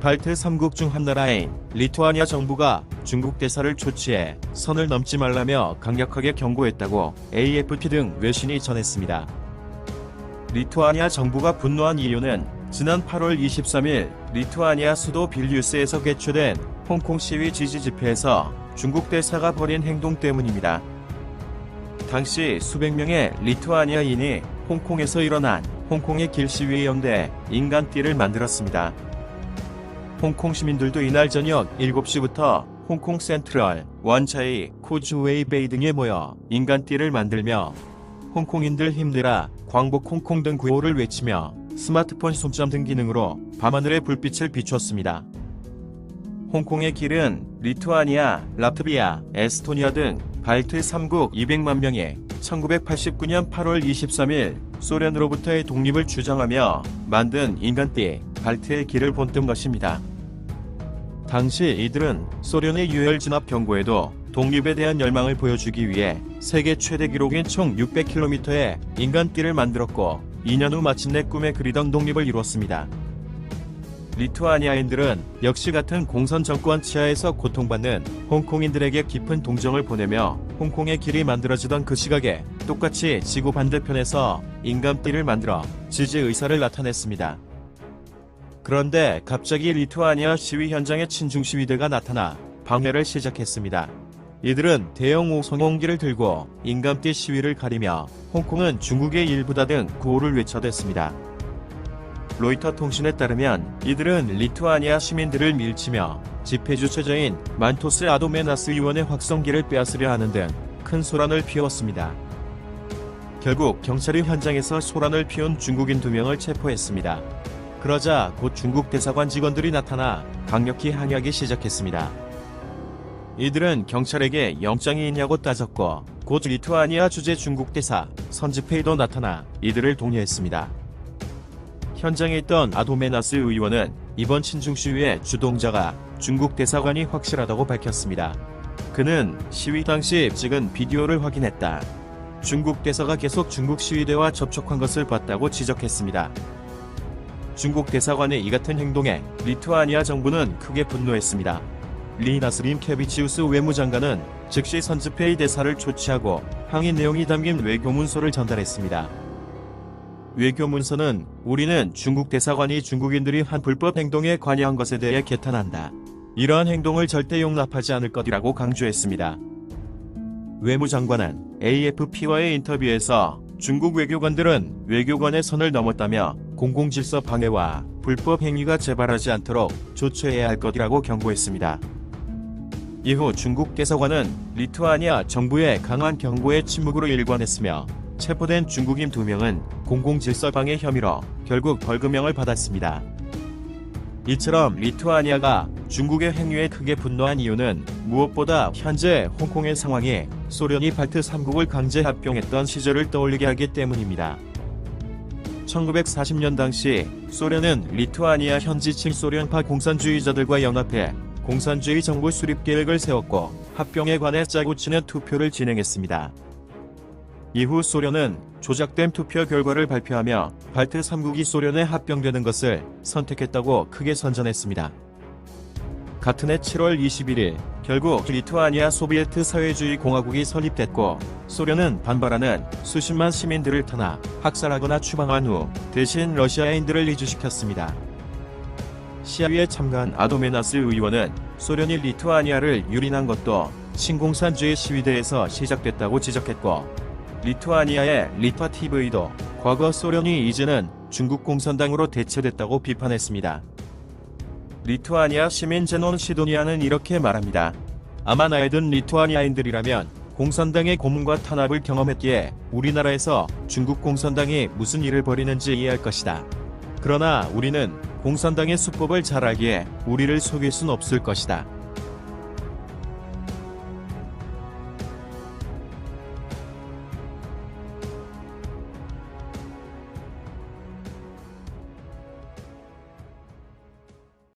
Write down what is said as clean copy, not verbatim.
발트 3국 중 한 나라인 리투아니아 정부가 중국 대사를 조치해 선을 넘지 말라며 강력하게 경고했다고 AFP 등 외신이 전했습니다. 리투아니아 정부가 분노한 이유는 지난 8월 23일 리투아니아 수도 빌뉴스에서 개최된 홍콩 시위 지지 집회에서 중국 대사가 벌인 행동 때문입니다. 당시 수백 명의 리투아니아인이 홍콩에서 일어난 홍콩의 길 시위에 연대해 인간띠를 만들었습니다. 홍콩 시민들도 이날 저녁 7시부터 홍콩 센트럴, 원차이, 코즈웨이베이 등에 모여 인간띠를 만들며 홍콩인들 힘내라, 광복 홍콩 등 구호를 외치며 스마트폰 손점 등 기능으로 밤하늘의 불빛을 비췄습니다. 홍콩의 길은 리투아니아, 라트비아, 에스토니아 등 발트 3국 200만 명이 1989년 8월 23일 소련으로부터의 독립을 주장하며 만든 인간띠, 발트의 길을 본뜬 것입니다. 당시 이들은 소련의 유혈 진압 경고에도 독립에 대한 열망을 보여주기 위해 세계 최대 기록인 총 600km의 인간띠를 만들었고 2년 후 마침내 꿈에 그리던 독립을 이뤘습니다. 리투아니아인들은 역시 같은 공산 정권 치하에서 고통받는 홍콩인들에게 깊은 동정을 보내며 홍콩의 길이 만들어지던 그 시각에 똑같이 지구 반대편에서 인간띠를 만들어 지지 의사를 나타냈습니다. 그런데 갑자기 리투아니아 시위 현장에 친중 시위대가 나타나 방해를 시작했습니다. 이들은 대형 오성홍기를 들고 인간띠 시위를 가리며 홍콩은 중국의 일부다 등 구호를 외쳐댔습니다. 로이터 통신에 따르면 이들은 리투아니아 시민들을 밀치며 집회 주최자인 만토스 아도메나스 의원의 확성기를 빼앗으려 하는 등 큰 소란을 피웠습니다. 결국 경찰이 현장에서 소란을 피운 중국인 2명을 체포했습니다. 그러자 곧 중국 대사관 직원들이 나타나 강력히 항의하기 시작했습니다. 이들은 경찰에게 영장이 있냐고 따졌고 곧 리투아니아 주재 중국 대사 선지페이도 나타나 이들을 독려했습니다. 현장에 있던 아도메나스 의원은 이번 친중 시위의 주동자가 중국 대사관이 확실하다고 밝혔습니다. 그는 시위 당시 찍은 비디오를 확인했다. 중국 대사가 계속 중국 시위대와 접촉한 것을 봤다고 지적했습니다. 중국 대사관의 이 같은 행동에 리투아니아 정부는 크게 분노했습니다. 리나스림케비치우스 외무장관은 즉시 선지페이 대사를 조치하고 항의 내용이 담긴 외교문서를 전달했습니다. 외교문서는 우리는 중국 대사관이 중국인들이 한 불법 행동에 관여한 것에 대해 개탄한다. 이러한 행동을 절대 용납하지 않을 것이라고 강조했습니다. 외무장관은 AFP와의 인터뷰에서 중국 외교관들은 외교관의 선을 넘었다며 공공질서 방해와 불법 행위가 재발하지 않도록 조처해야 할 것이라고 경고했습니다. 이후 중국 대사관은 리투아니아 정부의 강한 경고에 침묵으로 일관했으며 체포된 중국인 2명은 공공질서 방해 혐의로 결국 벌금형을 받았습니다. 이처럼 리투아니아가 중국의 행위에 크게 분노한 이유는 무엇보다 현재 홍콩의 상황이 소련이 발트 3국을 강제 합병했던 시절을 떠올리게 하기 때문입니다. 1940년 당시 소련은 리투아니아 현지 친소련파 공산주의자들과 연합해 공산주의 정부 수립 계획을 세웠고 합병에 관해 짜고 치는 투표를 진행했습니다. 이후 소련은 조작된 투표 결과를 발표하며 발트 3국이 소련에 합병되는 것을 선택했다고 크게 선전했습니다. 같은 해 7월 21일 결국 리투아니아 소비에트 사회주의 공화국이 설립됐고 소련은 반발하는 수십만 시민들을 탄압, 학살하거나 추방한 후 대신 러시아인들을 이주시켰습니다. 시위에 참가한 아도메나스 의원은 소련이 리투아니아를 유린한 것도 신공산주의 시위대에서 시작됐다고 지적했고 리투아니아의 리파 TV도 과거 소련이 이제는 중국 공산당으로 대체됐다고 비판했습니다. 리투아니아 시민 제논 시도니아는 이렇게 말합니다. 아마 나이든 리투아니아인들이라면 공산당의 고문과 탄압을 경험했기에 우리나라에서 중국 공산당이 무슨 일을 벌이는지 이해할 것이다. 그러나 우리는 공산당의 수법을 잘 알기에 우리를 속일 순 없을 것이다.